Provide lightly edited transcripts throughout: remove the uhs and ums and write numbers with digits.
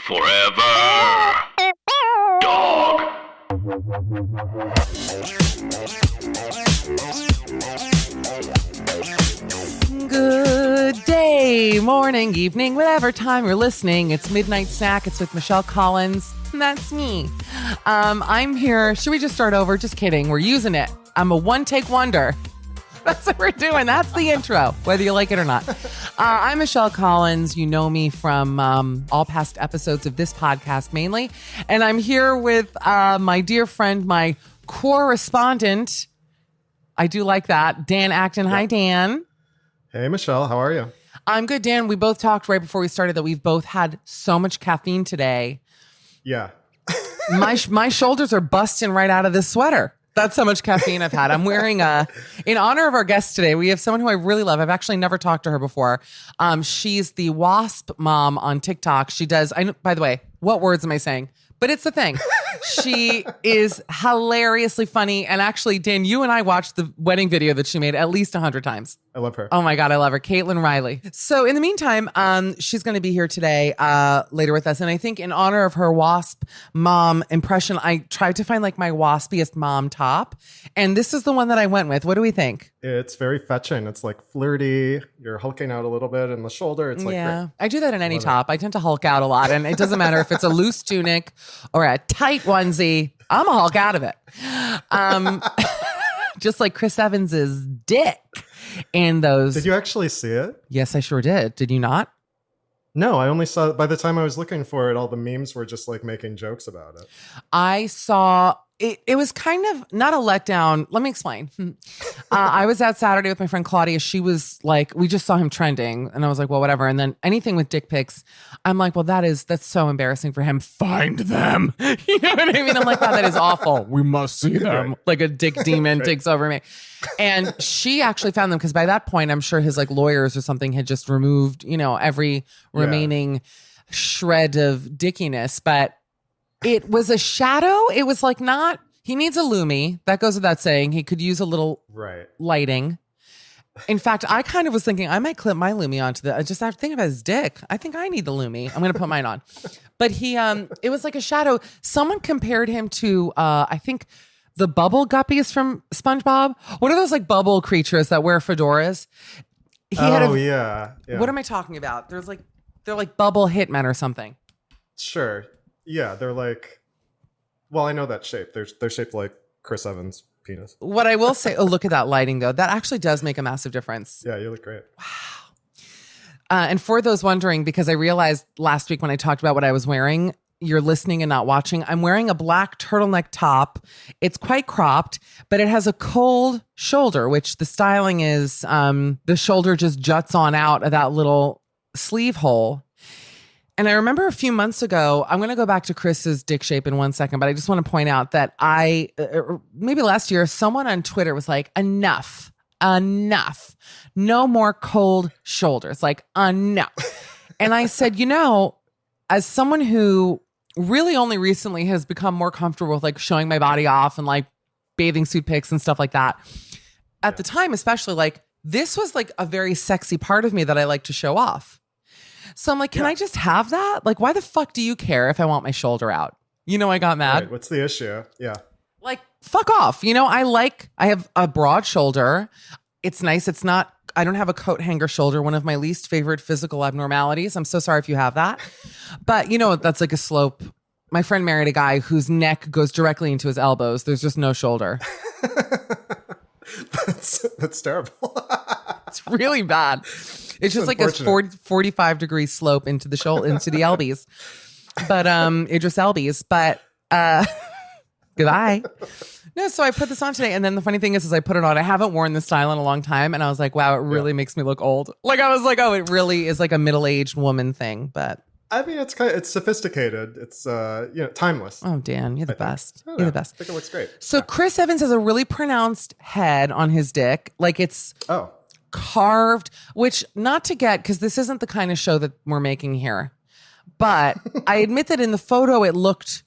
Forever. Dog. Good day, morning, evening, whatever time you're listening. It's Midnight Snack. It's with Michelle Collins. And that's me. I'm here. Should we just start over? Just kidding. We're using it. I'm a one-take wonder. That's what we're doing. That's the intro, whether you like it or not. I'm Michelle Collins. You know me from all past episodes of this podcast mainly. And I'm here with my dear friend, my correspondent. I do like that. Dan Acton. Hi, Dan. Hey, Michelle. How are you? I'm good, Dan. We both talked right before we started that we've both had so much caffeine today. Yeah. My shoulders are busting right out of this sweater. That's how much caffeine I've had. I'm wearing in honor of our guest today, we have someone who I really love. I've actually never talked to her before. She's the Wasp mom on TikTok. She does, by the way, what words am I saying? But it's the thing. She is hilariously funny. And actually, Dan, you and I watched the wedding video that she made at least 100 times. I love her. Oh my God, I love her. Caitlyn Reilly. So in the meantime, she's going to be here today later with us. And I think in honor of her Wasp mom impression, I tried to find like my waspiest mom top. And this is the one that I went with. What do we think? It's very fetching. It's like flirty. You're hulking out a little bit in the shoulder. It's like, yeah, great. I do that in any top. I tend to hulk out a lot. And it doesn't matter if it's a loose tunic or a tight onesie. I'm a hulk out of it. Just like Chris Evans's dick in those. Did you actually see it? Yes, I sure did. Did you not? No, I only saw it. By the time I was looking for it, all the memes were just like making jokes about it. I saw it. It was kind of not a letdown. Let me explain. I was out Saturday with my friend Claudia. She was like, we just saw him trending. And I was like, well, whatever. And then anything with dick pics, I'm like, well, that's so embarrassing for him. Find them. You know what I mean? I'm like, wow, that is awful. We must see them. Right. Like a dick demon takes over me. And she actually found them because by that point, I'm sure his like lawyers or something had just removed, every remaining shred of dickiness. But it was a shadow. It was like not, he needs a Lumi. That goes without saying. He could use a little lighting. In fact, I kind of was thinking I might clip my Lumi onto the, I just have to think about his dick. I think I need the Lumi. I'm going to put mine on. But it was like a shadow. Someone compared him to, I think, the bubble guppies from SpongeBob. What are those like bubble creatures that wear fedoras? Yeah. What am I talking about? They're like bubble hitmen or something. Sure. Yeah, they're like, well, I know that shape. They're shaped like Chris Evans' penis. What I will say, look at that lighting though. That actually does make a massive difference. Yeah, you look great. Wow. And for those wondering, because I realized last week when I talked about what I was wearing, you're listening and not watching. I'm wearing a black turtleneck top. It's quite cropped, but it has a cold shoulder, which the styling is the shoulder just juts on out of that little sleeve hole. And I remember a few months ago, I'm going to go back to Chris's dick shape in 1 second, but I just want to point out that maybe last year, someone on Twitter was like, enough, no more cold shoulders, like enough. And I said, as someone who really only recently has become more comfortable with like showing my body off and like bathing suit pics and stuff like that, at the time, especially like this was like a very sexy part of me that I like to show off. So I'm like, can I just have that? Like, why the fuck do you care if I want my shoulder out? I got mad. Right, what's the issue? Yeah. Like, fuck off. I have a broad shoulder. It's nice. It's not, I don't have a coat hanger shoulder, one of my least favorite physical abnormalities. I'm so sorry if you have that. But that's like a slope. My friend married a guy whose neck goes directly into his elbows. There's just no shoulder. That's terrible. It's really bad. It's just like a 45-degree slope into the into the Elbies. But Idris Elbies. But goodbye. No, so I put this on today, and then the funny thing is I put it on. I haven't worn this style in a long time, and I was like, wow, it really makes me look old. Like I was like, oh, it really is like a middle-aged woman thing. But I mean, it's sophisticated. It's timeless. Oh, Dan, you're the best. You're the best. I think it looks great. So Chris Evans has a really pronounced head on his dick, like it's carved. Which not to get because this isn't the kind of show that we're making here, but I admit that in the photo it looked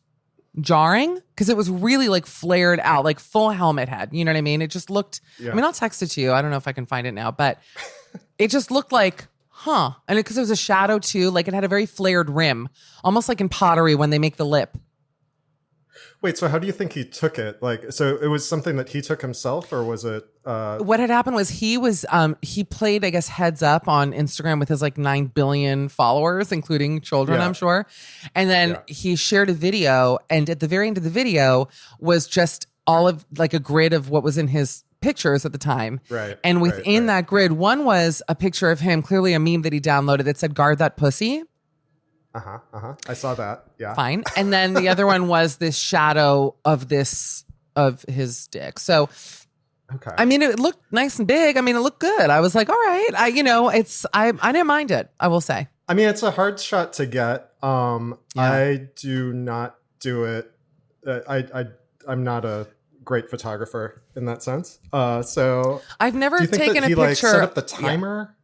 jarring because it was really like flared out, like full helmet head. You know what I mean? It just looked. I mean, I'll text it to you. I don't know if I can find it now, but it just looked like huh. And because it was a shadow too, like it had a very flared rim, almost like in pottery when they make the lip. Wait, so how do you think he took it? Like, so it was something that he took himself, or was it? What had happened was he played, I guess, heads up on Instagram with his like 9 billion followers, including children, I'm sure. And then he shared a video, and at the very end of the video was just all of like a grid of what was in his pictures at the time. Right. And within that grid, one was a picture of him, clearly a meme that he downloaded that said, "Guard that pussy." I saw that. Yeah. Fine. And then the other one was this shadow of his dick. So, okay. I mean, it looked nice and big. I mean, it looked good. I was like, all right. I didn't mind it, I will say. I mean, it's a hard shot to get. I do not do it. I'm not a great photographer in that sense. So I've never do you think taken that he, a picture. Like, set up the timer?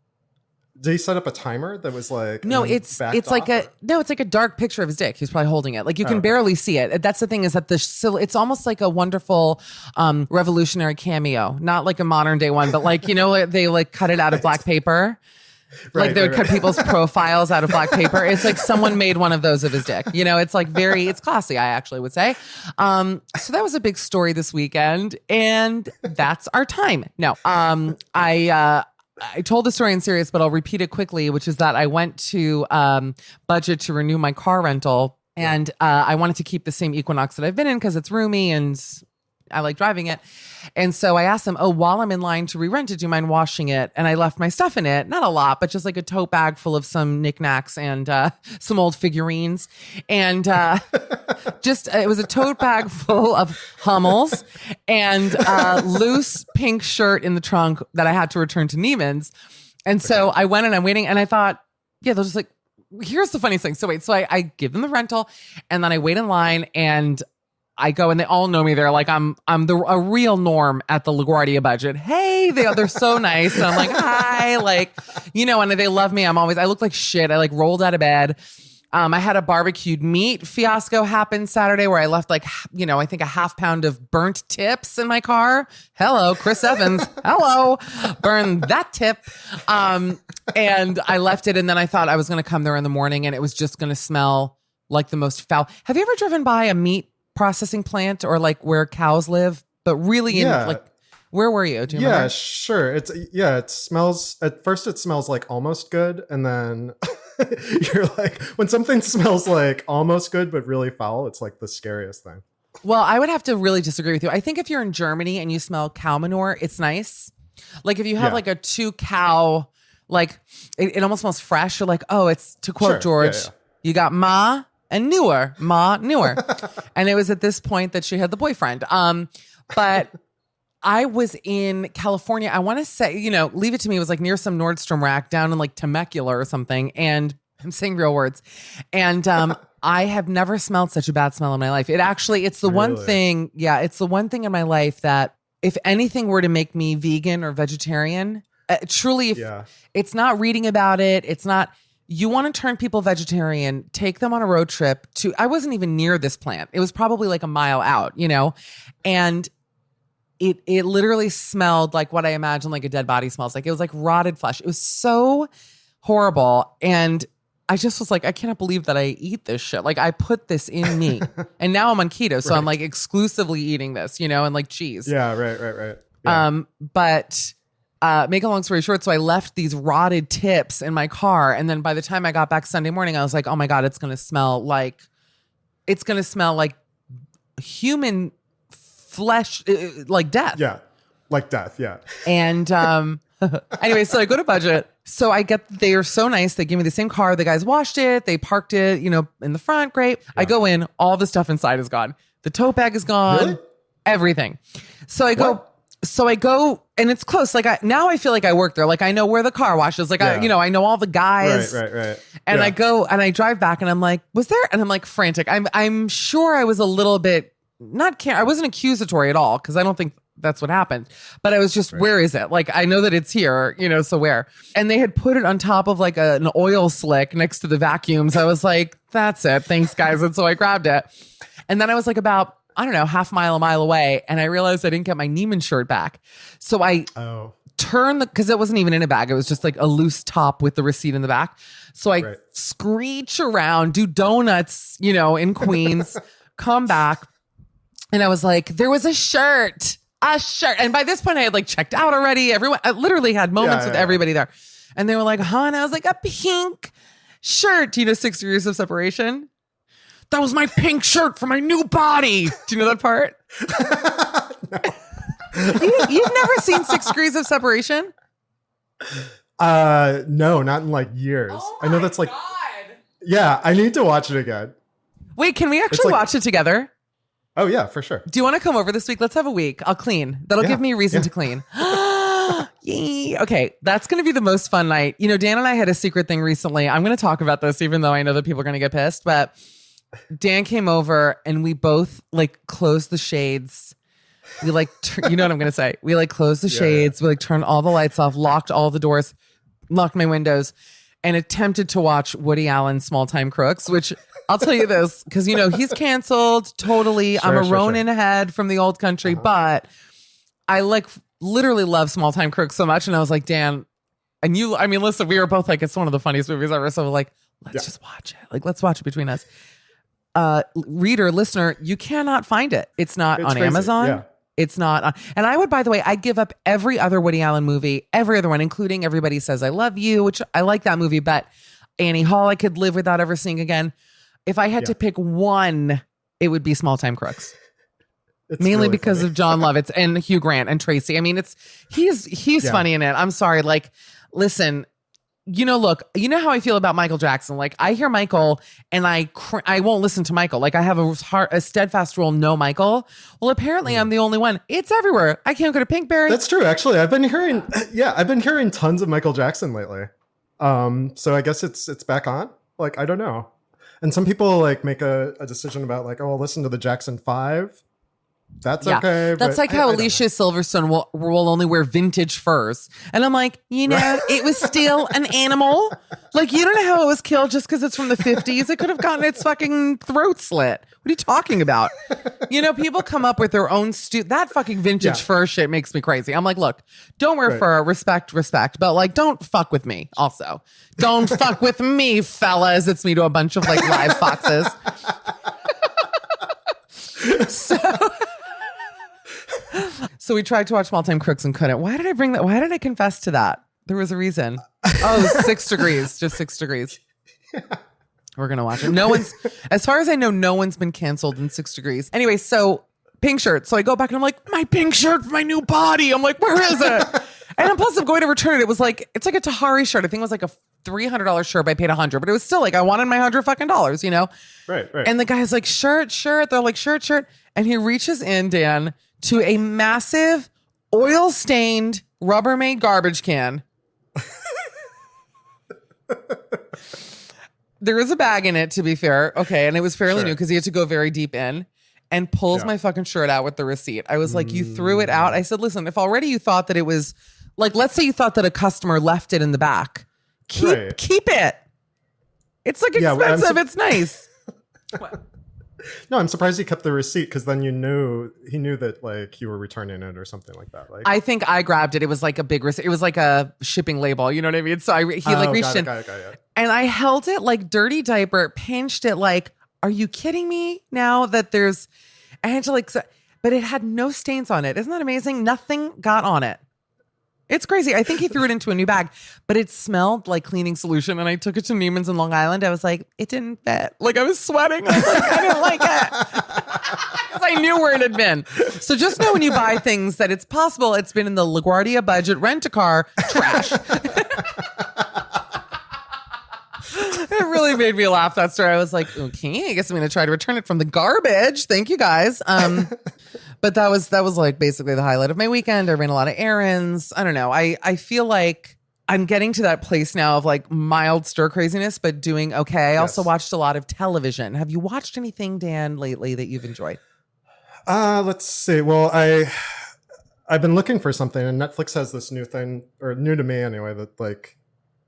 Did he set up a timer that was like no? It's like a dark picture of his dick. He's probably holding it. Like you can barely see it. That's the thing is that it's almost like a wonderful revolutionary cameo, not like a modern day one, but like they like cut it out of black paper. Like they would cut people's profiles out of black paper. It's like someone made one of those of his dick. It's like it's classy, I actually would say. So that was a big story this weekend, and that's our time. No, I told the story in serious, but I'll repeat it quickly, which is that I went to Budget to renew my car rental, and I wanted to keep the same Equinox that I've been in because it's roomy and I like driving it. And so I asked them, while I'm in line to re-rent it, do you mind washing it? And I left my stuff in it. Not a lot, but just like a tote bag full of some knickknacks and some old figurines. And it was a tote bag full of Hummels and loose pink shirt in the trunk that I had to return to Neiman's. And so I went and I'm waiting and I thought, they'll just like, here's the funniest thing. So I give them the rental and then I wait in line and I go and they all know me. They're like, I'm a real norm at the LaGuardia Budget. Hey, they're so nice. And I'm like, hi, like, and they love me. I look like shit. I like rolled out of bed. I had a barbecued meat fiasco happen Saturday where I left like, I think a half pound of burnt tips in my car. Hello, Chris Evans. Hello. Burn that tip. And I left it. And then I thought I was going to come there in the morning and it was just going to smell like the most foul. Have you ever driven by a meat processing plant or like where cows live, but really where were you? Do you remember? Sure. It smells, at first it smells like almost good. And then you're like, when something smells like almost good, but really foul, it's like the scariest thing. Well, I would have to really disagree with you. I think if you're in Germany and you smell cow manure, it's nice. Like if you have like a 2 cow, like it almost smells fresh. You're like, it's to quote George, you got Ma and newer. And it was at this point that she had the boyfriend. But I was in California. I want to say, Leave It to Me was like near some Nordstrom rack down in like Temecula or something. And I'm saying real words. And I have never smelled such a bad smell in my life. It's the one thing. Yeah. It's the one thing in my life that if anything were to make me vegan or vegetarian, truly, it's not reading about it. It's not. You want to turn people vegetarian, take them on a road trip I wasn't even near this plant. It was probably like a mile out, and it literally smelled like what I imagine like a dead body smells like. It was like rotted flesh. It was so horrible. And I just was like, I cannot believe that I eat this shit. Like I put this in me and now I'm on keto. So I'm like exclusively eating this, and like cheese. Yeah. Right. Yeah. But make a long story short, so I left these rotted tips in my car. And then by the time I got back Sunday morning, I was like, oh my God, it's going to smell like human flesh, like death. Yeah. Like death. Yeah. And anyway, so I go to Budget. So they are so nice. They give me the same car. The guys washed it. They parked it, in the front. Great. Yeah. I go in. All the stuff inside is gone. The tote bag is gone. Really? Everything. So I go. So I go and it's close. Like now I feel like I work there. Like I know where the car wash is. Like I know all the guys. Right. And I go and I drive back and I'm like, was there? And I'm like frantic. I'm sure I was a little bit I wasn't accusatory at all because I don't think that's what happened. But I was just, where is it? Like I know that it's here, so where? And they had put it on top of like an oil slick next to the vacuums. I was like, that's it. Thanks, guys. And so I grabbed it. And then I was like a mile away. And I realized I didn't get my Neiman shirt back. So I turn because it wasn't even in a bag. It was just like a loose top with the receipt in the back. So I screech around, do donuts, in Queens, come back. And I was like, there was a shirt. And by this point I had like checked out already. I literally had moments with everybody there. And they were like, huh? And I was like, a pink shirt. 6 degrees of separation. That was my pink shirt for my new body. Do you know that part? No. You've never seen 6 degrees of separation? No, not in like years. I know that's like, God. Yeah, I need to watch it again. Wait, can we actually watch it together? Oh yeah, for sure. Do you want to come over this week? Let's have a week. I'll clean. That'll give me a reason to clean. Yay. Okay, that's going to be the most fun night. Dan and I had a secret thing recently. I'm going to talk about this, even though I know that people are going to get pissed. But Dan came over and we both like closed the shades. We like, you know what I'm going to say? We like closed the shades. We like turned all the lights off, locked all the doors, locked my windows, and attempted to watch Woody Allen's Small Time Crooks, which I'll tell you this, because, he's canceled totally. I'm a Ronin head from the old country, but I like literally love Small Time Crooks so much. And I was like, Dan, and listen, we were both like, it's one of the funniest movies ever. So we're like, let's just watch it. Like, let's watch it between us. Reader, listener, you cannot find it. It's not on crazy. Amazon. Yeah. It's not on. And I would, by the way, I give up every other Woody Allen movie, every other one, including Everybody Says I Love You, which I like that movie, but Annie Hall I could live without ever seeing again. If I had to pick one, it would be Small Time Crooks. It's mainly really because funny. Of John Lovitz and Hugh Grant and Tracy. I mean, he's funny in it. I'm sorry. Like, listen, look, you know how I feel about Michael Jackson. Like, I hear Michael and I won't listen to Michael. Like, I have a steadfast rule, no Michael. Well, apparently I'm the only one. It's everywhere. I can't go to Pinkberry. That's true. Actually, I've been hearing tons of Michael Jackson lately. So I guess it's back on. Like, I don't know. And some people like make a decision about like, oh, I'll listen to the Jackson 5. That's okay. That's like how Alicia Silverstone will only wear vintage furs. And I'm like, it was still an animal. Like, you don't know how it was killed just because it's from the 50s. It could have gotten its fucking throat slit. What are you talking about? People come up with their own that fucking vintage fur shit makes me crazy. I'm like, look, don't wear fur, respect, but like, don't fuck with me also. Don't fuck with me, fellas. It's me to a bunch of like live foxes. So we tried to watch Small Time Crooks and couldn't. Why did I bring that? Why did I confess to that? There was a reason. Oh, 6 degrees. Just 6 degrees. We're going to watch it. As far as I know, no one's been canceled in 6 degrees. Anyway, so pink shirt. So I go back and I'm like, my pink shirt for my new body. I'm like, where is it? And plus I'm going to return it. It's like a Tahari shirt. I think it was like a $300 shirt. I paid $100, but it was still like, I wanted my $100 fucking dollars, Right. And the guy's like, shirt. They're like, shirt. And he reaches in, Dan, to a massive oil-stained Rubbermaid garbage can. There was a bag in it, to be fair. Okay, and it was fairly new because he had to go very deep in and pulls my fucking shirt out with the receipt. I was like, you threw it out? I said, listen, if already you thought that it was, like, let's say you thought that a customer left it in the back. Keep it. It's like expensive. It's nice. What? No, I'm surprised he kept the receipt because then he knew that like you were returning it or something like that. Like, I think I grabbed it. It was like a big receipt. It was like a shipping label. You know what I mean? So he reached in and I held it like dirty diaper, pinched it like, are you kidding me now that there's, I had to like, but it had no stains on it. Isn't that amazing? Nothing got on it. It's crazy. I think he threw it into a new bag, but it smelled like cleaning solution. And I took it to Neiman's in Long Island. I was like, it didn't fit. Like I was sweating. I was like, I didn't like it. Because I knew where it had been. So just know when you buy things that it's possible it's been in the LaGuardia budget rent-a-car trash. It really made me laugh, that story. I was like, okay, I guess I'm going to try to return it from the garbage. Thank you guys. But that was like basically the highlight of my weekend. I ran a lot of errands. I don't know. I feel like I'm getting to that place now of like mild stir craziness, but doing okay. I also watched a lot of television. Have you watched anything, Dan, lately that you've enjoyed? Let's see. Well, I've been looking for something, and Netflix has this new thing, or new to me anyway, that like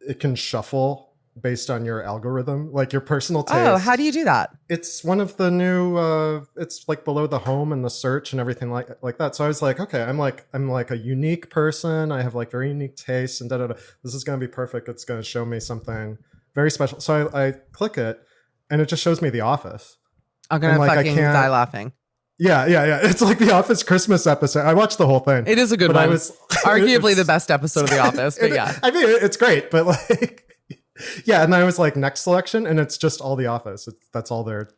it can shuffle based on your algorithm, like your personal taste. Oh, how do you do that? It's one of the new. It's like below the home and the search and everything like that. So I was like, okay, I'm like a unique person. I have like very unique tastes and da da da. This is gonna be perfect. It's gonna show me something very special. So I click it, and it just shows me The Office. I'm gonna fucking die laughing. Yeah. It's like The Office Christmas episode. I watched the whole thing. It is a good one. Arguably the best episode of The Office, but yeah. I mean, it's great, but like. Yeah, and I was like, next selection, and it's just all The Office. That's all they're.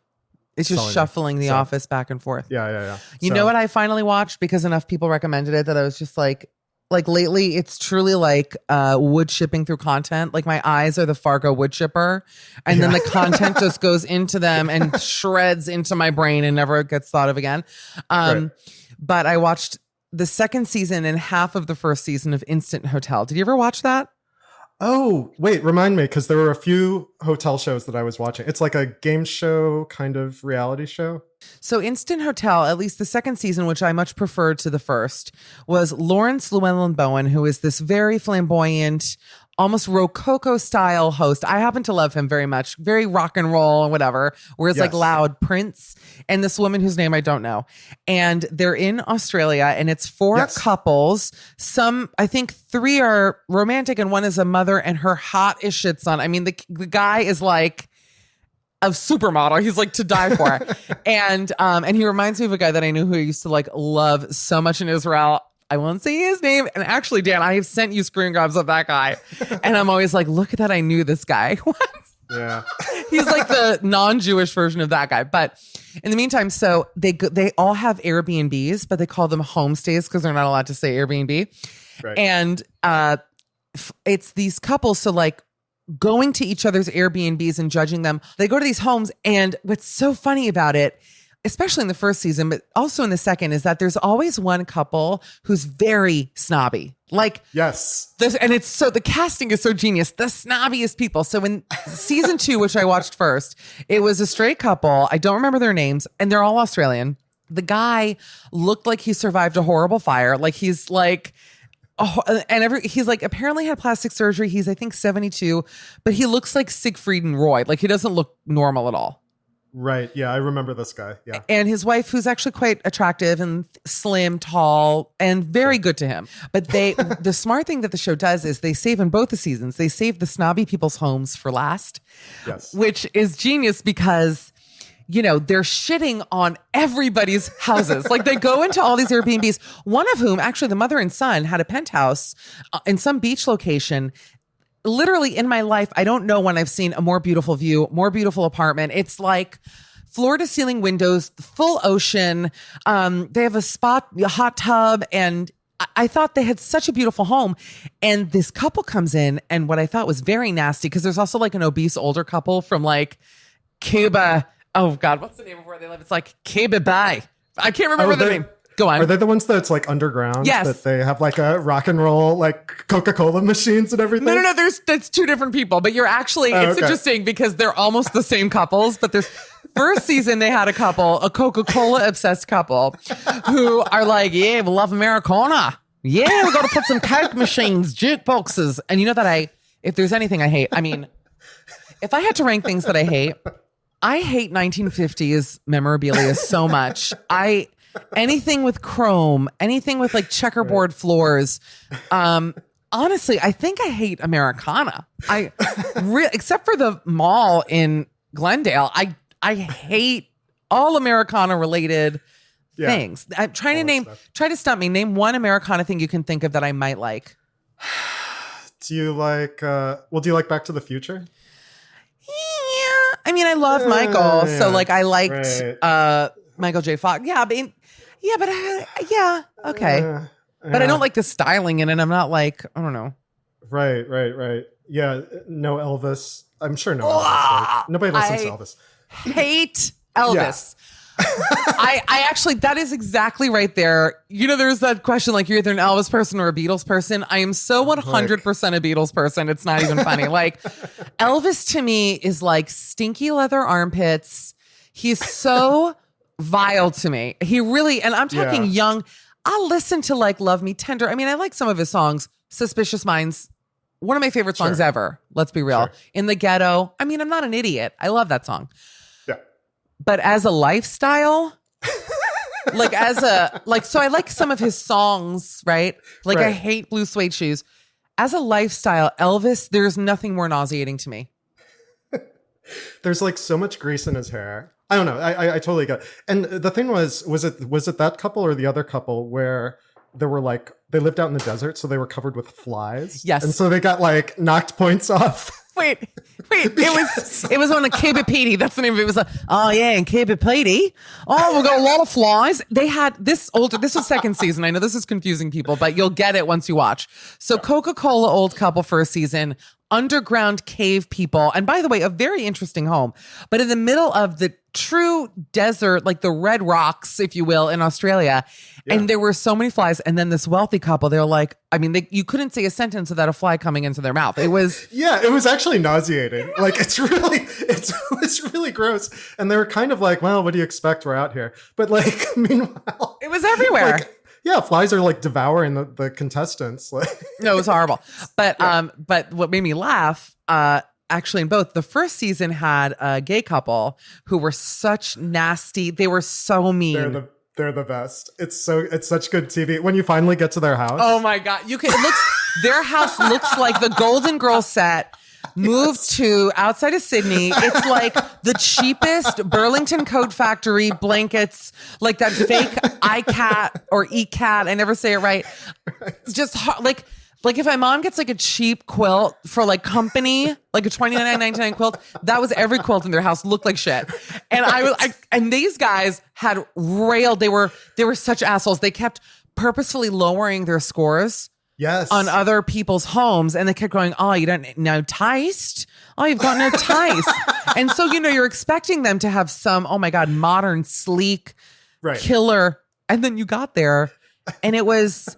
It's just shuffling The Office back and forth. Yeah. You know what I finally watched because enough people recommended it that I was just like lately, it's truly like wood chipping through content. Like my eyes are the Fargo wood chipper, and then the content just goes into them and shreds into my brain and never gets thought of again. Right. But I watched the second season and half of the first season of Instant Hotel. Did you ever watch that? Oh, wait, remind me, because there were a few hotel shows that I was watching. It's like a game show kind of reality show. So Instant Hotel, at least the second season, which I much preferred to the first, was Lawrence Llewellyn-Bowen, who is this very flamboyant, almost Rococo style host. I happen to love him very much. Very rock and roll and whatever. Whereas like loud Prince and this woman whose name I don't know. And they're in Australia and it's four couples. Some, I think 3 are romantic and one is a mother and her hot as shit son. I mean, the guy is like a supermodel. He's like to die for. And he reminds me of a guy that I knew who I used to like love so much in Israel. I won't say his name. And actually, Dan, I have sent you screen grabs of that guy. And I'm always like, look at that. I knew this guy. What? Yeah. He's like the non-Jewish version of that guy. But in the meantime, so they all have Airbnbs, but they call them homestays because they're not allowed to say Airbnb. Right. And it's these couples. So like going to each other's Airbnbs and judging them. They go to these homes. And what's so funny about it, especially in the first season, but also in the second, is that there's always one couple who's very snobby. Like, yes. And it's so, the casting is so genius. The snobbiest people. So in season 2, which I watched first, it was a straight couple. I don't remember their names, and they're all Australian. The guy looked like he survived a horrible fire. Like he's like, he's like apparently had plastic surgery. He's I think 72, but he looks like Siegfried and Roy. Like he doesn't look normal at all. Right. Yeah, I remember this guy. Yeah. And his wife, who's actually quite attractive and slim, tall, and very good to him. But the smart thing that the show does is they save in both the seasons. They save the snobby people's homes for last, which is genius because, you know, they're shitting on everybody's houses. Like they go into all these Airbnbs, one of whom actually the mother and son had a penthouse in some beach location. Literally in my life, I don't know when I've seen a more beautiful view, more beautiful apartment. It's like floor to ceiling windows, full ocean. They have a hot tub. And I thought they had such a beautiful home. And this couple comes in and what I thought was very nasty, because there's also like an obese older couple from like Cuba. Oh God, what's the name of where they live? It's like Cuba Bay. I can't remember the name. Go on. Are they the ones that's like underground? Yes. That they have like a rock and roll, like Coca-Cola machines and everything? No. That's 2 different people. But you're actually, it's interesting because they're almost the same couples. But there's first season, they had a Coca-Cola obsessed couple who are like, yeah, we love Americana. Yeah, we got to put some Coke machines, jukeboxes. And you know that if there's anything I hate, I mean, if I had to rank things that I hate 1950s memorabilia so much. Anything with chrome, anything with like checkerboard floors. Honestly, I think I hate Americana. Except for the mall in Glendale, I hate all Americana related things. I'm trying to try to stump me. Name one Americana thing you can think of that I might like. Do you like, do you like Back to the Future? Yeah. I mean, I love Michael. So like I liked Michael J. Fox. Okay. But I don't like the styling in it. I'm not like, I don't know. Right. Yeah, no Elvis. I'm sure no Elvis. Right? Nobody listens to Elvis. Hate Elvis. I actually, that is exactly right there. You know, there's that question, like you're either an Elvis person or a Beatles person. I am so 100% a Beatles person. It's not even funny. Like Elvis to me is like stinky leather armpits. He's so vile to me. He really, and I'm talking young. I'll listen to like Love Me Tender. I mean, I like some of his songs. Suspicious Minds, one of my favorite songs ever. Let's be real. In the Ghetto. I mean, I'm not an idiot. I love that song. Yeah. But as a lifestyle, so I like some of his songs, right? Like I hate blue suede shoes. As a lifestyle, Elvis, there's nothing more nauseating to me. There's like so much grease in his hair. I don't know. I totally get it. And the thing was it that couple or the other couple where there were like, they lived out in the desert, so they were covered with flies? Yes. And so they got like knocked points off. Wait. It was on a Cape Petey. That's the name of it. It was in Cape Petey. Oh, we got a lot of flies. They had this was second season. I know this is confusing people, but you'll get it once you watch. So Coca-Cola old couple first season, underground cave people. And by the way, a very interesting home, but in the middle of the true desert, like the Red Rocks, if you will, in Australia. Yeah. And there were so many flies. And then this wealthy couple, they were like, you couldn't say a sentence without a fly coming into their mouth. It was, it was actually nauseating. Like it's really gross. And they were kind of like, well, what do you expect? We're out here. But like, meanwhile, it was everywhere. Flies are like devouring the contestants. No, it was horrible. But but what made me laugh, actually in both, the first season had a gay couple who were such nasty. They were so mean. They're the best. It's such good TV. When you finally get to their house. Oh my God. Their house looks like the Golden Girls set moved to outside of Sydney. It's like the cheapest Burlington Coat Factory blankets, like that fake iCat or ECAT. I never say it right. Just like if my mom gets like a cheap quilt for like company, like a $29.99 quilt, that was every quilt in their house looked like shit. And and these guys had railed. They were such assholes. They kept purposefully lowering their scores. Yes. On other people's homes. And they kept going, oh, you don't know taste? Oh, you've got no taste. And so, you're expecting them to have some, oh my God, modern, sleek, killer. And then you got there and it was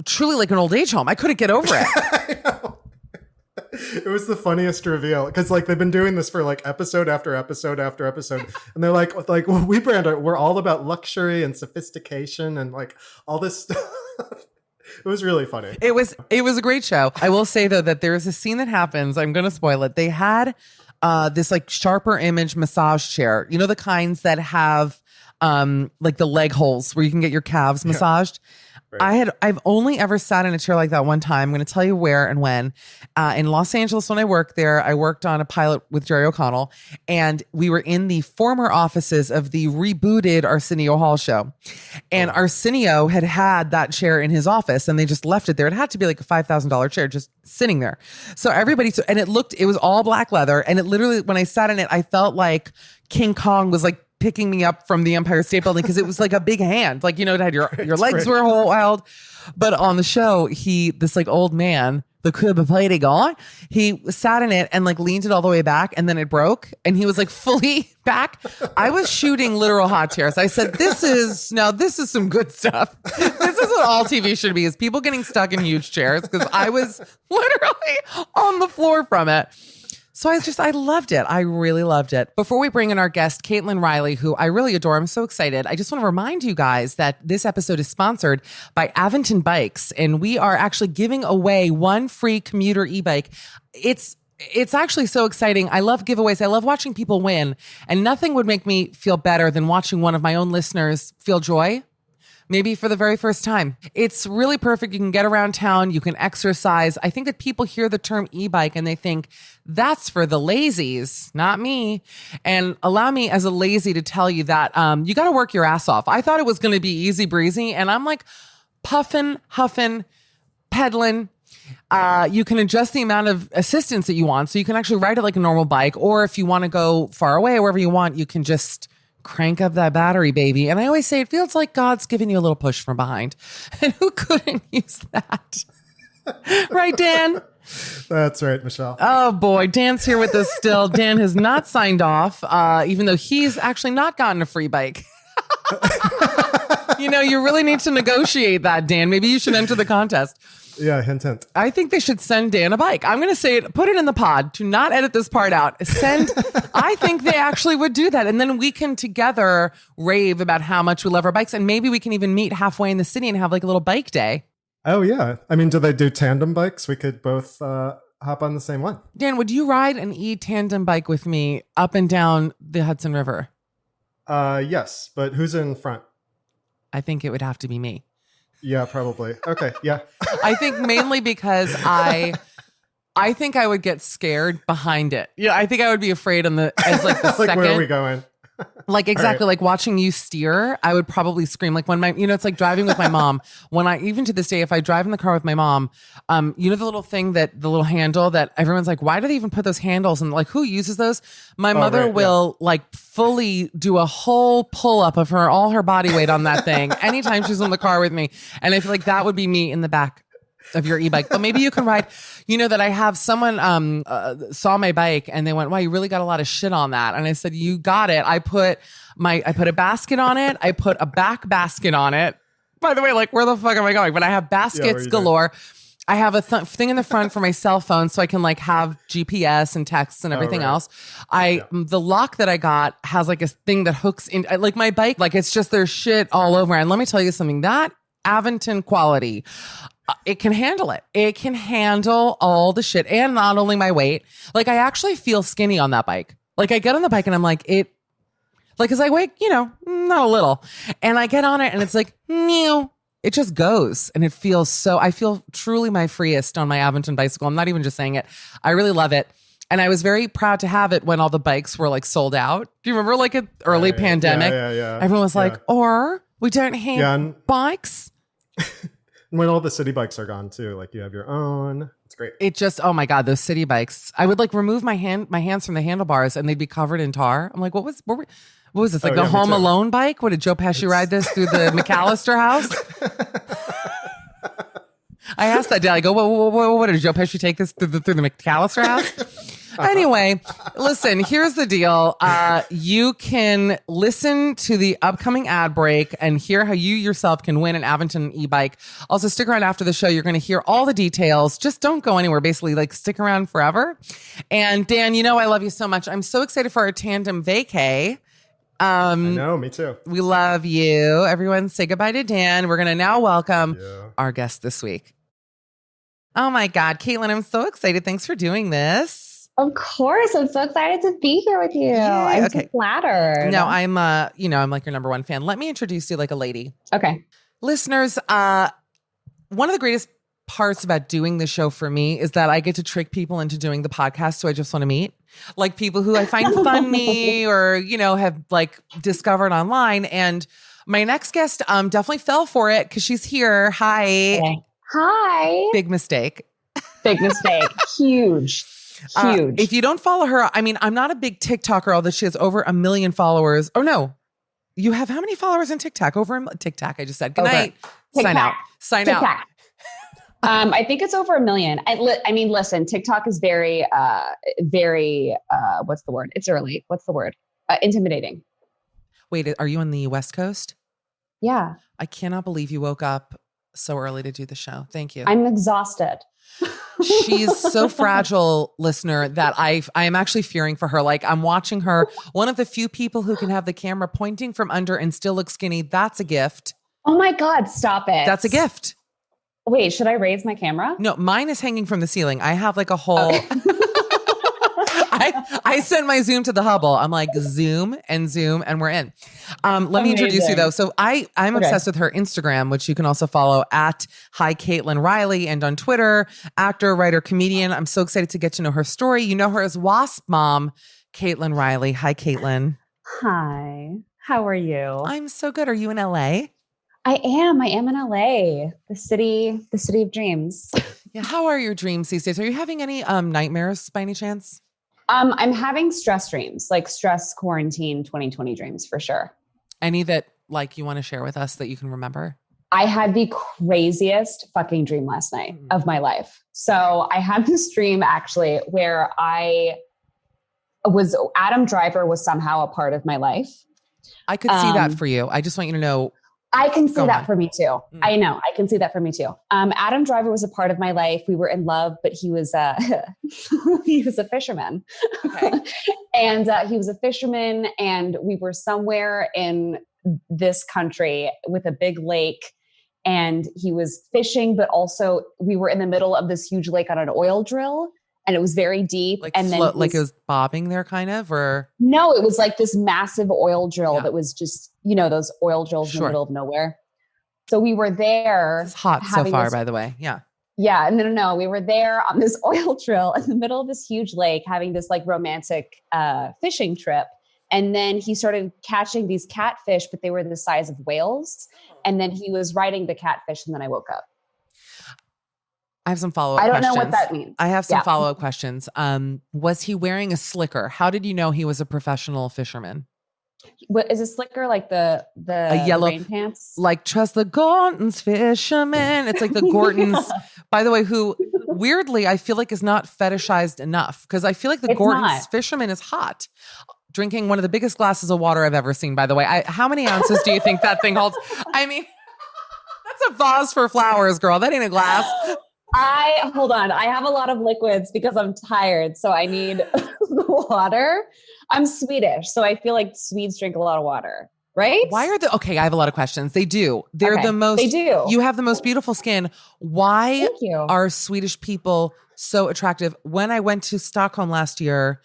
truly like an old age home. I couldn't get over it. I know. It was the funniest reveal because like they've been doing this for like episode after episode after episode. And they're like we're all about luxury and sophistication and like all this stuff. It was really funny. It was a great show. I will say though that there is a scene that happens. I'm going to spoil it. They had this like sharper image massage chair. You know, the kinds that have like the leg holes where you can get your calves massaged. Right. I've only ever sat in a chair like that one time. I'm going to tell you where and when. In Los Angeles, when I worked there, I worked on a pilot with Jerry O'Connell, and we were in the former offices of the rebooted Arsenio Hall show. And Arsenio had that chair in his office, and they just left it there. It had to be like a $5,000 chair just sitting there. So and it was all black leather. And it literally, when I sat in it, I felt like King Kong was like picking me up from the Empire State Building because it was like a big hand. Like, it had your legs were wild. But on the show, this like old man, the Cuba Plady guy, he sat in it and like leaned it all the way back and then it broke and he was like fully back. I was shooting literal hot tears. I said, this is some good stuff. This is what all TV should be, is people getting stuck in huge chairs, because I was literally on the floor from it. So I loved it. I really loved it. Before we bring in our guest, Caitlyn Reilly, who I really adore, I'm so excited. I just want to remind you guys that this episode is sponsored by Aventon Bikes, and we are actually giving away one free commuter e-bike. It's actually so exciting. I love giveaways. I love watching people win, and nothing would make me feel better than watching one of my own listeners feel joy. Maybe for the very first time. It's really perfect. You can get around town. You can exercise. I think that people hear the term e-bike and they think that's for the lazies, not me. And allow me as a lazy to tell you that you got to work your ass off. I thought it was going to be easy breezy, and I'm like puffing, huffing, pedaling. You can adjust the amount of assistance that you want. So you can actually ride it like a normal bike. Or if you want to go far away, wherever you want, you can just crank up that battery, baby. And I always say it feels like God's giving you a little push from behind. And who couldn't use that? Right, Dan? That's right, Michelle. Oh boy, Dan's here with us still. Dan has not signed off, even though he's actually not gotten a free bike. You really need to negotiate that, Dan. Maybe you should enter the contest. Yeah, hint, hint. I think they should send Dan a bike. I'm going to say it, put it in the pod. Do not edit this part out. I think they actually would do that. And then we can together rave about how much we love our bikes. And maybe we can even meet halfway in the city and have like a little bike day. Oh, yeah. I mean, do they do tandem bikes? We could both hop on the same one. Dan, would you ride an e-tandem bike with me up and down the Hudson River? Yes, but who's in front? I think it would have to be me. Yeah, probably. Okay, yeah. I think mainly because I think I would get scared behind it. Yeah, I think I would be afraid as the Like, second. where are we going? Like exactly, All right. like watching you steer, I would probably scream. Like when it's like driving with my mom. When even to this day, if I drive in the car with my mom, the little thing the little handle that everyone's like, why do they even put those handles? And like, who uses those? My mother right, will like fully do a whole pull up of all her body weight on that thing anytime she's in the car with me. And I feel like that would be me in the back of your e-bike. But maybe you can ride. You know that I have someone saw my bike and they went, wow, you really got a lot of shit on that. And I said, you got it. I put a basket on it. I put a back basket on it. By the way, like, where the fuck am I going? But I have baskets galore. Doing? I have a thing in the front for my cell phone so I can like have GPS and texts and everything else. The lock that I got has like a thing that hooks in like my bike. Like it's just there's shit all over. And let me tell you something, that Aventon quality, it can handle it. It can handle all the shit and not only my weight. Like I actually feel skinny on that bike. Like I get on the bike and I'm like, cause I weigh, not a little. And I get on it and it's like, new. It just goes and it feels I feel truly my freest on my Aventon bicycle. I'm not even just saying it. I really love it. And I was very proud to have it when all the bikes were like sold out. Do you remember like an early pandemic? Yeah. Everyone was like, or we don't have bikes. When all the city bikes are gone too, like you have your own. It's great. It just, oh my God, those city bikes. I would like remove my hands from the handlebars and they'd be covered in tar. I'm like, what was this? Like the Home Alone bike? What did Joe Pesci ride this through the McAllister house? I asked that day. I go, what did Joe Pesci take this through the McAllister house? Anyway, listen, here's the deal. You can listen to the upcoming ad break and hear how you yourself can win an Aventon e-bike. Also, stick around after the show. You're going to hear all the details. Just don't go anywhere. Basically, like stick around forever. And Dan, I love you so much. I'm so excited for our tandem vacay. I know, me too. We love you. Everyone say goodbye to Dan. We're going to now welcome our guest this week. Oh my God, Caitlyn, I'm so excited. Thanks for doing this. Of course. I'm so excited to be here with you. Yay, I'm so flattered. No, I'm like your number one fan. Let me introduce you like a lady. Okay. Listeners, one of the greatest parts about doing the show for me is that I get to trick people into doing the podcast who I just want to meet. Like people who I find funny or, have like discovered online. And my next guest definitely fell for it because she's here. Hi. Okay. Hi. Big mistake. Big mistake. Huge. If you don't follow her, I mean, I'm not a big TikToker, although she has over 1 million followers. Oh no, you have how many followers on TikTok? TikTok. I just said good night. Sign out. Sign TikTok. out. I think it's over 1 million. I mean, listen, TikTok is very, what's the word? It's early. What's the word? Intimidating. Wait, are you on the West Coast? Yeah. I cannot believe you woke up so early to do the show. Thank you. I'm exhausted. She's so fragile, listener, that I am actually fearing for her. Like I'm watching her, one of the few people who can have the camera pointing from under and still look skinny. That's a gift. Oh my God, stop it. That's a gift. Wait, should I raise my camera? No, mine is hanging from the ceiling. I have like a whole... Okay. I send my Zoom to the Hubble. I'm like zoom and we're in. Let me introduce you though. So I'm obsessed with her Instagram, which you can also follow at Hi Caitlyn Reilly, and on Twitter, actor, writer, comedian. I'm so excited to get to know her story. You know her as Wasp Mom, Caitlyn Reilly. Hi, Caitlyn. Hi. How are you? I'm so good. Are you in LA? I am in LA, the city of dreams. Yeah. How are your dreams these days? Are you having any nightmares by any chance? I'm having stress dreams, like stress quarantine 2020 dreams for sure. Any that like you want to share with us that you can remember? I had the craziest fucking dream last night of my life. So I had this dream actually where Adam Driver was somehow a part of my life. I could see that for you. I just want you to know. I can see that for me too. I know. I can see that for me too. Adam Driver was a part of my life. We were in love, but he was he was a fisherman. Okay. And he was a fisherman, and we were somewhere in this country with a big lake, and he was fishing, but also we were in the middle of this huge lake on an oil drill. and it was very deep. Like and then like it was bobbing there kind of, or no, it was like this massive oil drill that was just, those oil drills in the middle of nowhere. So we were there. It's hot so far, by the way. Yeah. Yeah. No. We were there on this oil drill in the middle of this huge lake, having this like romantic fishing trip. And then he started catching these catfish, but they were the size of whales. And then he was riding the catfish, and then I woke up. I have some follow-up questions. I don't know what that means. I have some follow-up questions. Was he wearing a slicker? How did you know he was a professional fisherman? What is a slicker, like the yellow rain pants? Like trust the Gorton's fisherman. It's like the Gorton's, by the way, who weirdly I feel like is not fetishized enough, because I feel like the Gorton's fisherman is hot. Drinking one of the biggest glasses of water I've ever seen, by the way. How many ounces do you think that thing holds? I mean, that's a vase for flowers, girl. That ain't a glass. Hold on. I have a lot of liquids because I'm tired. So I need the water. I'm Swedish. So I feel like Swedes drink a lot of water, right? Why are okay, I have a lot of questions. They do. They're the most. They do. You have the most beautiful skin. Why are Swedish people so attractive? When I went to Stockholm last year,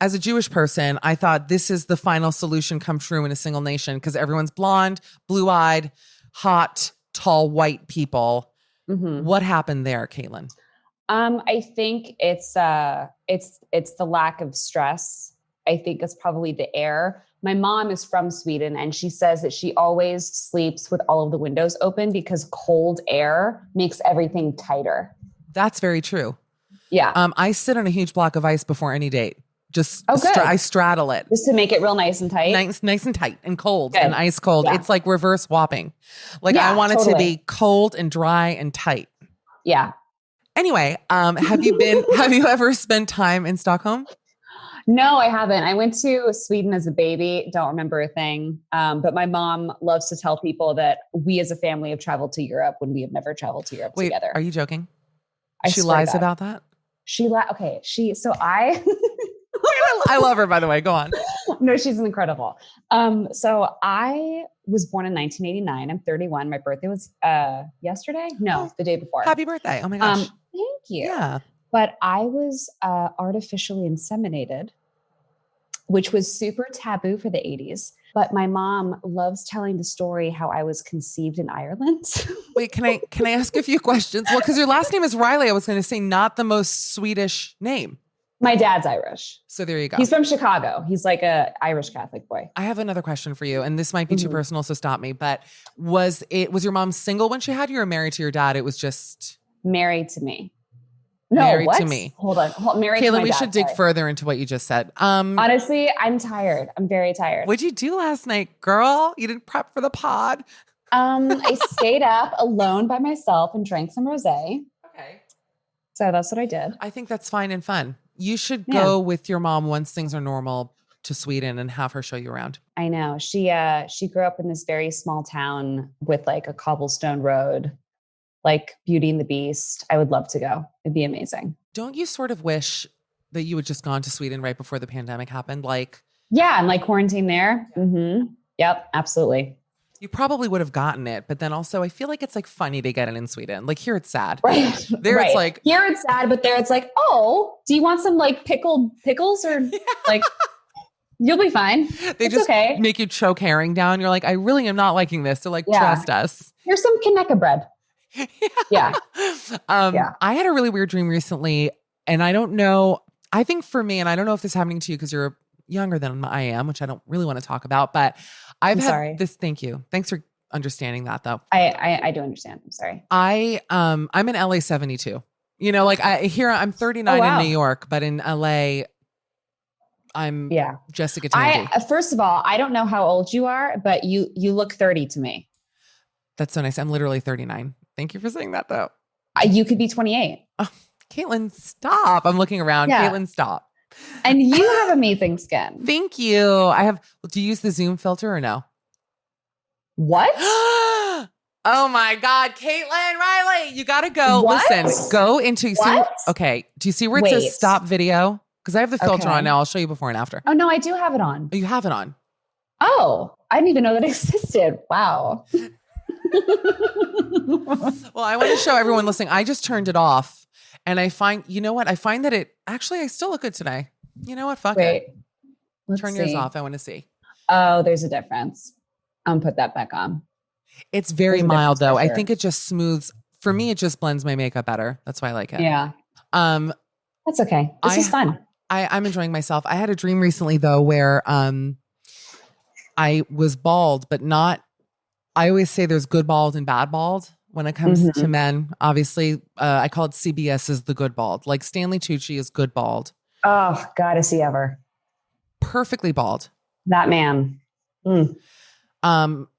as a Jewish person, I thought this is the final solution come true in a single nation, because everyone's blonde, blue-eyed, hot, tall, white people. Mm-hmm. What happened there, Caitlyn? I think it's the lack of stress. I think it's probably the air. My mom is from Sweden, and she says that she always sleeps with all of the windows open because cold air makes everything tighter. That's very true. Yeah. I sit on a huge block of ice before any date. Just I straddle it. Just to make it real nice and tight. Nice and tight and cold and ice cold. Yeah. It's like reverse swapping. Like I want it to be cold and dry and tight. Yeah. Anyway, have you ever spent time in Stockholm? No, I haven't. I went to Sweden as a baby. Don't remember a thing. But my mom loves to tell people that we as a family have traveled to Europe when we have never traveled to Europe together. Are you joking? She lies about that? I love her, by the way. Go on. No, she's incredible. So I was born in 1989. I'm 31. My birthday was yesterday. No, the day before. Happy birthday. Oh my gosh. Thank you. Yeah. But I was artificially inseminated, which was super taboo for the 80s. But my mom loves telling the story how I was conceived in Ireland. Wait, can I ask a few questions? Well, because your last name is Reilly. I was going to say not the most Swedish name. My dad's Irish. So there you go. He's from Chicago. He's like a Irish Catholic boy. I have another question for you, and this might be too personal, so stop me. But was your mom single when she had you, or married to your dad? It was just married to me. No, married what? to me. Hold on. Married Caitlyn, to my we dad, should dig further into what you just said. Honestly, I'm tired. I'm very tired. What'd you do last night, girl? You didn't prep for the pod? I stayed up alone by myself and drank some rosé. Okay. So that's what I did. I think that's fine and fun. You should go with your mom once things are normal to Sweden and have her show you around. I know. She grew up in this very small town with like a cobblestone road, like Beauty and the Beast. I would love to go. It'd be amazing. Don't you sort of wish that you had just gone to Sweden right before the pandemic happened? Yeah, and like quarantine there. Mm-hmm. Yep, absolutely. You probably would have gotten it, but then also I feel like it's like funny to get it in Sweden. Like here it's sad. Right. There it's like here it's sad, but there it's like, oh, do you want some like pickled pickles or like you'll be fine. They just make you choke herring down. You're like, I really am not liking this. So like trust us. Here's some Kaneka bread. Yeah. I had a really weird dream recently, and I don't know. I think for me, and I don't know if this is happening to you because you're younger than I am, which I don't really want to talk about, but I've had this. Thank you. Thanks for understanding that though. I do understand. I'm sorry. I'm in LA 72. You know, like I'm 39 in New York, but in LA, I'm Jessica Tandy. First of all, I don't know how old you are, but you look 30 to me. That's so nice. I'm literally 39. Thank you for saying that though. You could be 28. Oh, Caitlyn, stop. I'm looking around. Yeah. Caitlyn, stop. And you have amazing skin. Thank you. Do you use the Zoom filter or no? What? Oh my God. Caitlyn, Reilly, you got to go. What? Listen, go into, okay. Do you see where it says stop video? Because I have the filter on now. I'll show you before and after. Oh no, I do have it on. Oh, you have it on. Oh, I didn't even know that existed. Wow. Well, I want to show everyone listening. I just turned it off and I find, you know what? I find that I still look good today. You know what? Fuck it. Turn yours off. I want to see. Oh, there's a difference. I'll put that back on. It's very mild though. I think it just smooths. For me, it just blends my makeup better. That's why I like it. Yeah. That's okay. This is fun. I'm enjoying myself. I had a dream recently though, where I was bald, but not, I always say there's good bald and bad bald when it comes to men. Obviously, I call it CBS is the good bald. Like Stanley Tucci is good bald. Oh, God, is he ever. Perfectly bald. That man.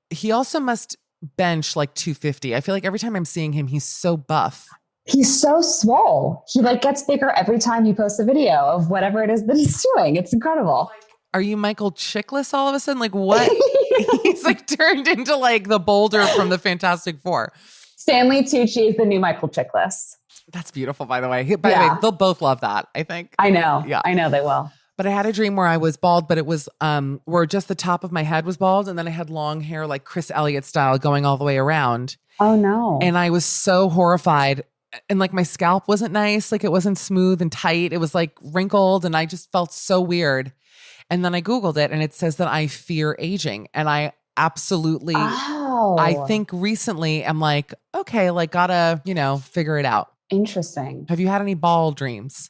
He also must bench like 250. I feel like every time I'm seeing him, he's so buff. He's so swole. He like gets bigger every time he posts a video of whatever it is that he's doing. It's incredible. Are you Michael Chiklis all of a sudden? Like what? He's like turned into like the boulder from the Fantastic Four. Stanley Tucci is the new Michael Chiklis. That's beautiful, by the way. By the way, they'll both love that, I think. I know. Yeah. I know they will. But I had a dream where I was bald, but it was where just the top of my head was bald. And then I had long hair, like Chris Elliott style, going all the way around. Oh, no. And I was so horrified. And like my scalp wasn't nice. Like it wasn't smooth and tight. It was like wrinkled. And I just felt so weird. And then I Googled it and it says that I fear aging. And I absolutely, I think recently I'm like, okay, like gotta, figure it out. Interesting. Have you had any bald dreams?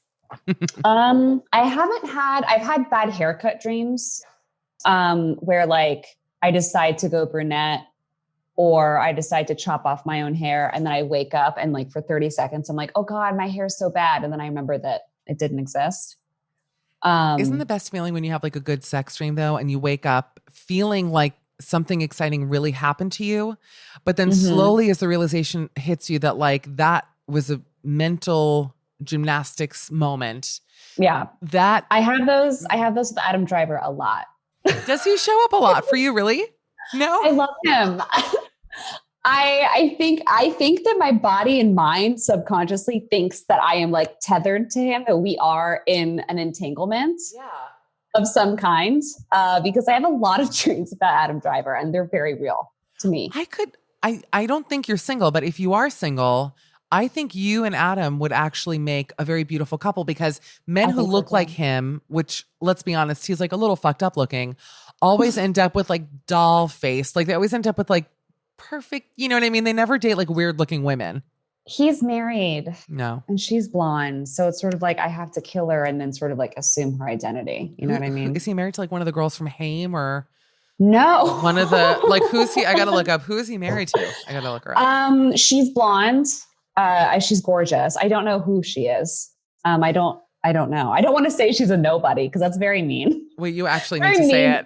I've had bad haircut dreams, where like I decide to go brunette or I decide to chop off my own hair. And then I wake up and like for 30 seconds, I'm like, oh God, my hair's so bad. And then I remember that it didn't exist. Isn't the best feeling when you have like a good sex dream though, and you wake up feeling like something exciting really happened to you, but then slowly as the realization hits you that like that was a mental gymnastics moment. Yeah. That I have those with Adam Driver a lot. Does he show up a lot for you, really? No? I love him. I think that my body and mind subconsciously thinks that I am like tethered to him, that we are in an entanglement of some kind, because I have a lot of dreams about Adam Driver and they're very real to me. I don't think you're single, but if you are single, I think you and Adam would actually make a very beautiful couple, because men who look like him, which let's be honest, he's like a little fucked up looking, always end up with like doll face. Like they always end up with like perfect, you know what I mean? They never date like weird looking women. He's married. No. And she's blonde. So it's sort of like I have to kill her and then sort of like assume her identity. You know what I mean? Is he married to like one of the girls from Haim or? No. One of the, like who's he? I got to look up. Who is he married to? I got to look her up. She's blonde. She's gorgeous. I don't know who she is. I don't know. I don't want to say she's a nobody because that's very mean. Wait, you actually need to say it.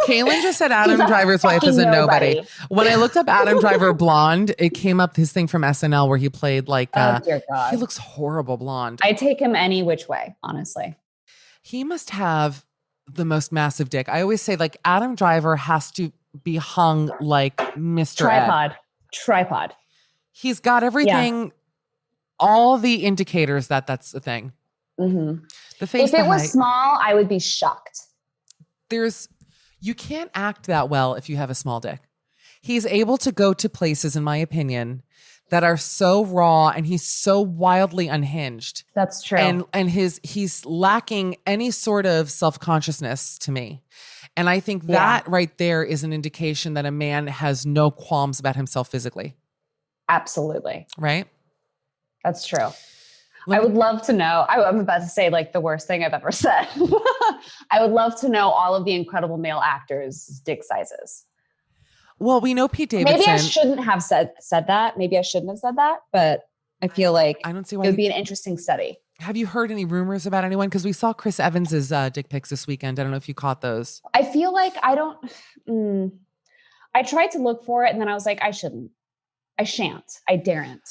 Caitlyn just said Adam Driver's wife is a nobody. When I looked up Adam Driver blonde, it came up his thing from SNL where he played like, oh dear God. He looks horrible blonde. I take him any which way, honestly. He must have the most massive dick. I always say like Adam Driver has to be hung like Mr. Tripod. He's got everything, all the indicators that that's the thing. Mm-hmm. The face, if it was small, I would be shocked. You can't act that well if you have a small dick. He's able to go to places, in my opinion, that are so raw and he's so wildly unhinged. That's true. And he's lacking any sort of self-consciousness to me. And I think that right there is an indication that a man has no qualms about himself physically. Absolutely. Right? That's true. I would love to know. I'm about to say like the worst thing I've ever said. I would love to know all of the incredible male actors' dick sizes. Well, we know Pete Davidson. Maybe I shouldn't have said that. Maybe I shouldn't have said that, but I feel like I don't see why it would be an interesting study. Have you heard any rumors about anyone? Because we saw Chris Evans's dick pics this weekend. I don't know if you caught those. I feel like I tried to look for it and then I was like, I shouldn't. I shan't. I daren't.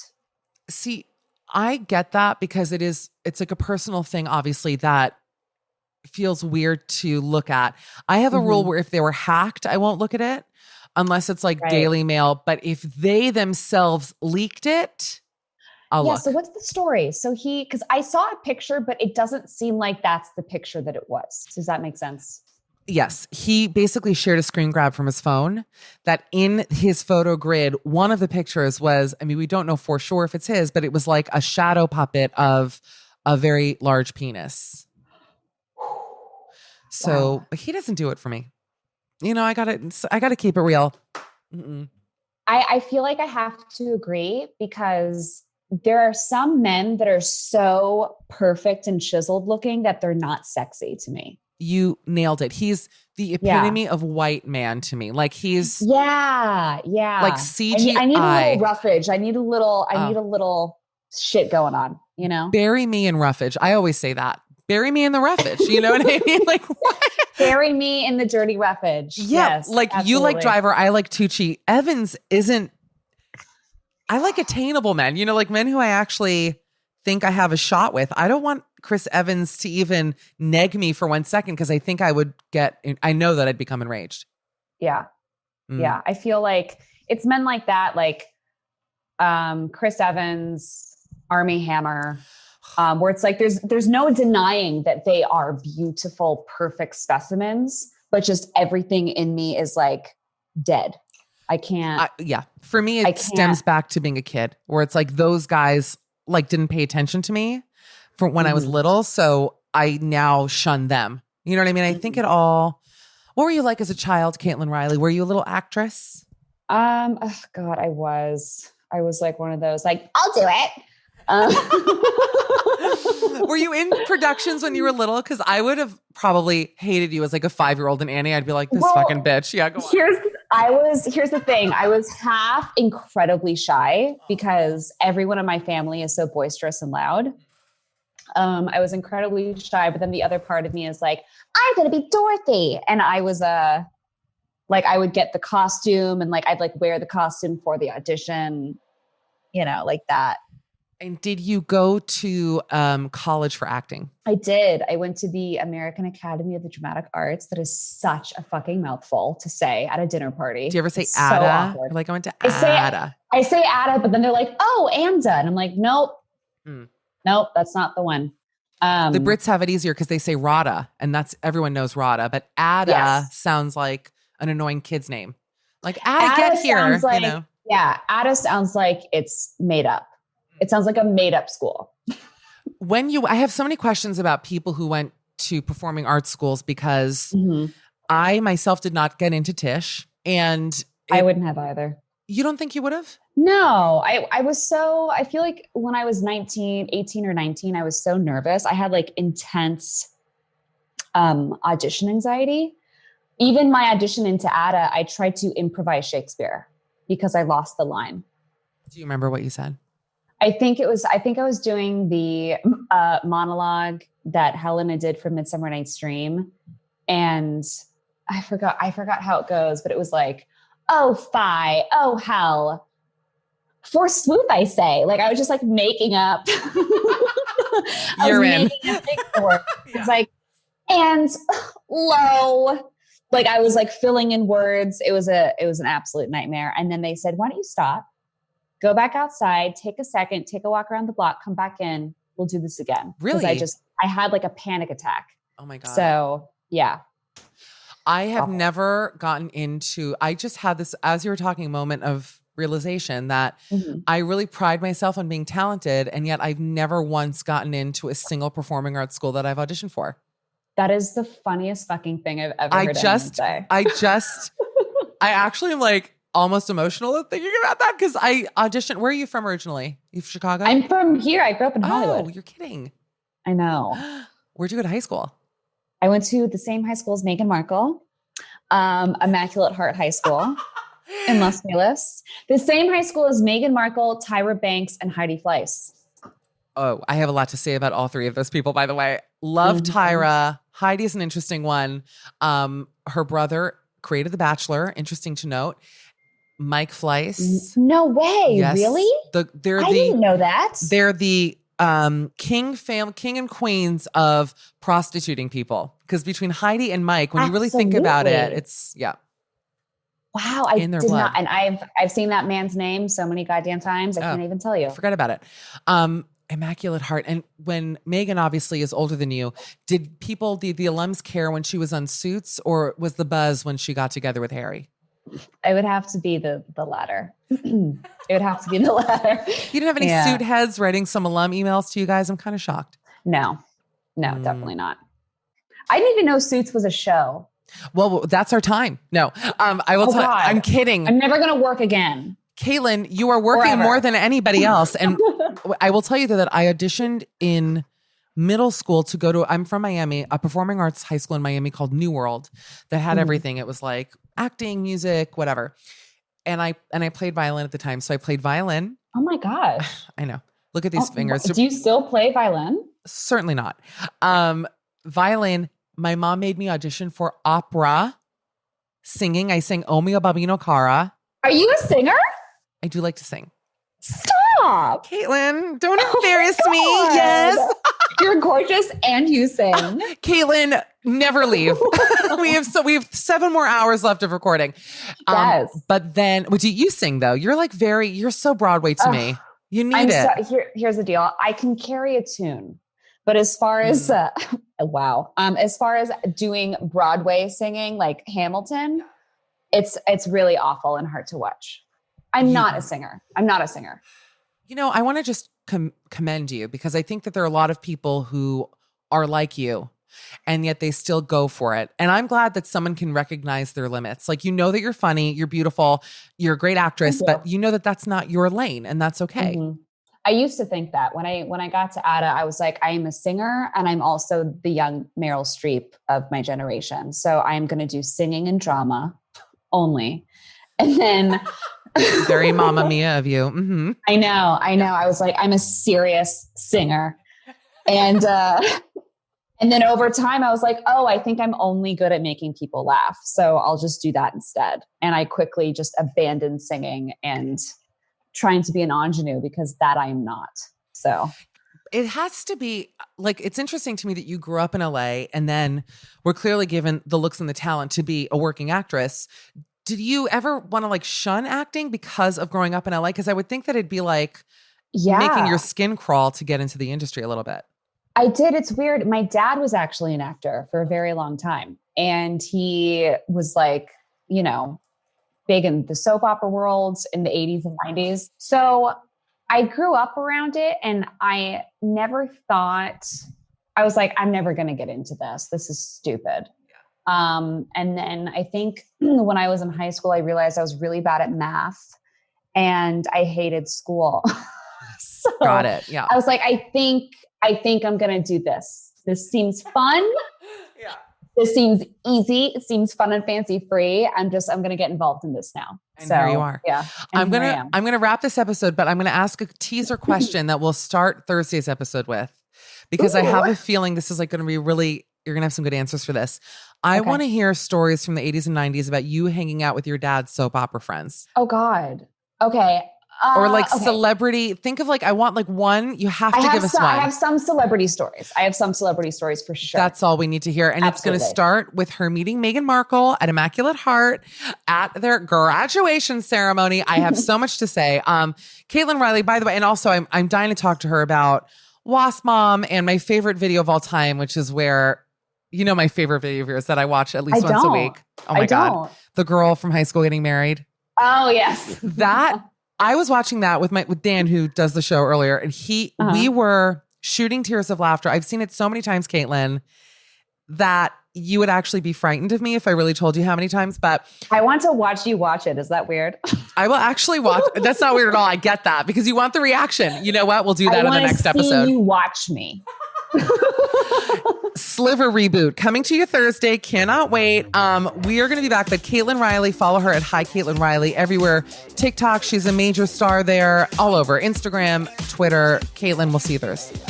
See, I get that because it's like a personal thing, obviously, that feels weird to look at. I have a rule where if they were hacked, I won't look at it unless it's like Daily Mail. But if they themselves leaked it, I'll look. So what's the story? So because I saw a picture, but it doesn't seem like that's the picture that it was. Does that make sense? Yes, he basically shared a screen grab from his phone that in his photo grid, one of the pictures was, I mean, we don't know for sure if it's his, but it was like a shadow puppet of a very large penis. So Wow. but he doesn't do it for me. You know, I gotta keep it real. Mm-mm. I feel like I have to agree because there are some men that are so perfect and chiseled looking that they're not sexy to me. You nailed it. He's the epitome of white man to me. Like he's yeah. like CGI. I need a little roughage. I need a little shit going on, you know? Bury me in roughage. I always say that. Bury me in the roughage. You know what I mean? Like what? Bury me in the dirty roughage. Yeah. Yes, like absolutely. you like Driver. I like Tucci. Evans isn't. I like attainable men. You know, like men who I actually think I have a shot with. I don't want Chris Evans to even neg me for 1 second because I think I know that I'd become enraged. Yeah. Yeah. I feel like it's men like that, like Chris Evans, Armie Hammer, where it's like there's no denying that they are beautiful, perfect specimens, but just everything in me is like dead. I can't. For me, it stems back to being a kid where it's like those guys like didn't pay attention to me from when I was little. So I now shun them. You know what I mean? I think it all. What were you like as a child, Caitlyn Reilly? Were you a little actress? Oh God, I was like one of those, like, I'll do it. Were you in productions when you were little? Because I would have probably hated you as like a 5-year-old in Annie. I'd be like, this fucking bitch. Yeah, go on. Here's the thing. I was half incredibly shy because everyone in my family is so boisterous and loud. I was incredibly shy, but then the other part of me is like, I'm going to be Dorothy. And I was like, I would get the costume and like, I'd like wear the costume for the audition, you know, like that. And did you go to college for acting? I did. I went to the American Academy of the Dramatic Arts. That is such a fucking mouthful to say at a dinner party. Do you ever say it's ADA? So awkward. Like I went to ADA. I say ADA, but then they're like, oh, AMDA. And I'm like, nope. Nope, that's not the one. The Brits have it easier because they say RADA, and that's everyone knows RADA. But ADA sounds like an annoying kid's name. Like ADA, get here. Like, you know? Yeah, ADA sounds like it's made up. It sounds like a made up school. I have so many questions about people who went to performing arts schools because I myself did not get into Tisch, and I wouldn't have either. You don't think you would have? No, I feel like when I was 18 or 19, I was so nervous. I had like intense audition anxiety. Even my audition into ADA, I tried to improvise Shakespeare because I lost the line. Do you remember what you said? I think I was doing the monologue that Helena did for Midsummer Night's Dream. And I forgot how it goes, but it was like, oh, fie, oh, hell. Forsooth, I say. Like, I was just like making up. You're in. It's like, and low. Like, I was like filling in words. It was an absolute nightmare. And then they said, why don't you stop? Go back outside, take a second, take a walk around the block, come back in. We'll do this again. Really? I had like a panic attack. Oh my God. So yeah. I have never gotten into, I just had this, as you were talking, moment of realization that I really pride myself on being talented. And yet I've never once gotten into a single performing arts school that I've auditioned for. That is the funniest fucking thing I've ever heard anyone say. I actually am like, almost emotional thinking about that because I auditioned. Where are you from originally? You from Chicago? I'm from here. I grew up in Hollywood. Oh, you're kidding. I know. Where'd you go to high school? I went to the same high school as Meghan Markle, Immaculate Heart High School in Los Feliz. The same high school as Meghan Markle, Tyra Banks, and Heidi Fleiss. Oh, I have a lot to say about all three of those people, by the way. Love Tyra. Heidi's an interesting one. Her brother created The Bachelor. Interesting to note. Mike Fleiss. No way. Yes. Really? I didn't know that. They're the king and queens of prostituting people. Because between Heidi and Mike, when you really think about it, it's Wow, I in their did blood. not. And I've seen that man's name so many goddamn times. I can't even tell you. Forget about it. Immaculate Heart. And when Megan obviously is older than you, did the alums care when she was on Suits, or was the buzz when she got together with Harry? It would have to be the latter. It would have to be the latter. You didn't have any suit heads writing some alum emails to you guys? I'm kind of shocked. No, definitely not. I didn't even know Suits was a show. Well, that's our time. No, I will tell you, I'm kidding. I'm never going to work again. Caitlyn, you are working more than anybody else. And I will tell you that I auditioned in middle school to go to, I'm from Miami, a performing arts high school in Miami called New World that had everything. It was like acting, music, whatever. And I played violin at the time. So I played violin. Oh my gosh. I know. Look at these fingers. Do you still play violin? Certainly not. Violin, my mom made me audition for opera singing. I sang O mio bambino cara. Are you a singer? I do like to sing. Stop. Caitlyn, don't embarrass me. Yes. You're gorgeous and you sing. Caitlyn, never leave. we have 7 more hours left of recording. Yes. But then, do you sing though? You're like you're so Broadway to me. You need it. Here's the deal. I can carry a tune, but as far as, as far as doing Broadway singing like Hamilton, it's really awful and hard to watch. I'm not a singer. You know, I want to just commend you, because I think that there are a lot of people who are like you and yet they still go for it. And I'm glad that someone can recognize their limits. Like, you know that you're funny, you're beautiful, you're a great actress, but you know that that's not your lane, and that's okay. Mm-hmm. I used to think that when I got to Ada, I was like, I am a singer and I'm also the young Meryl Streep of my generation. So I am going to do singing and drama only. And then very Mamma Mia of you. Mm-hmm. I know. I was like, I'm a serious singer. And then over time I was like, oh, I think I'm only good at making people laugh. So I'll just do that instead. And I quickly just abandoned singing and trying to be an ingenue, because that I am not. So it has to be like, it's interesting to me that you grew up in LA and then were clearly given the looks and the talent to be a working actress. Did you ever want to like shun acting because of growing up in LA? Because I would think that it'd be like making your skin crawl to get into the industry a little bit. I did. It's weird. My dad was actually an actor for a very long time. And he was like, you know, big in the soap opera world in the 80s and 90s. So I grew up around it, and I never thought, I was like, I'm never going to get into this. This is stupid. And then I think when I was in high school, I realized I was really bad at math and I hated school. So got it. Yeah. I was like, I think I'm going to do this. This seems fun. Yeah. This seems easy. It seems fun and fancy free. I'm going to get involved in this now. And here you are. Yeah. I'm going to wrap this episode, but I'm going to ask a teaser question that we'll start Thursday's episode with, because I have a feeling this is like going to be really, you're going to have some good answers for this. I want to hear stories from the 80s and 90s about you hanging out with your dad's soap opera friends. Oh God. Okay. Or like celebrity. Think of like, I want like one, you have to give us one. I have some celebrity stories. For sure. That's all we need to hear. And It's going to start with her meeting Meghan Markle at Immaculate Heart at their graduation ceremony. I have so much to say. Caitlyn Reilly, by the way, and also I'm dying to talk to her about Wasp Mom and my favorite video of all time, which is where, you know, my favorite video of yours that I watch at least once a week. Oh my God. The girl from high school getting married. Oh yes. I was watching that with Dan, who does the show earlier, and we were shooting tears of laughter. I've seen it so many times, Caitlyn, that you would actually be frightened of me if I really told you how many times, but I want to watch you watch it. Is that weird? I will actually watch. That's not weird at all. I get that, because you want the reaction. You know what? We'll do that in the next episode. You watch me. Sliver reboot coming to you Thursday. Cannot wait. We are going to be back, but Caitlyn Reilly, follow her at Hi Caitlyn Reilly everywhere. TikTok, she's a major star there, all over Instagram, Twitter. Caitlyn, we'll see you Thursday.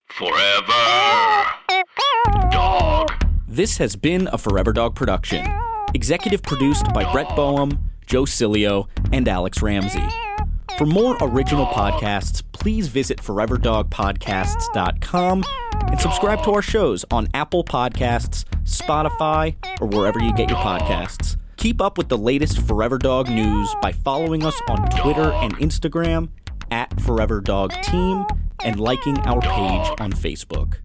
Forever Dog. This has been a Forever Dog production. Executive produced by Brett Boehm, Joe Cilio, and Alex Ramsey. For more original podcasts, please visit foreverdogpodcasts.com and subscribe to our shows on Apple Podcasts, Spotify, or wherever you get your podcasts. Keep up with the latest Forever Dog news by following us on Twitter and Instagram @ForeverDogTeam and liking our page on Facebook.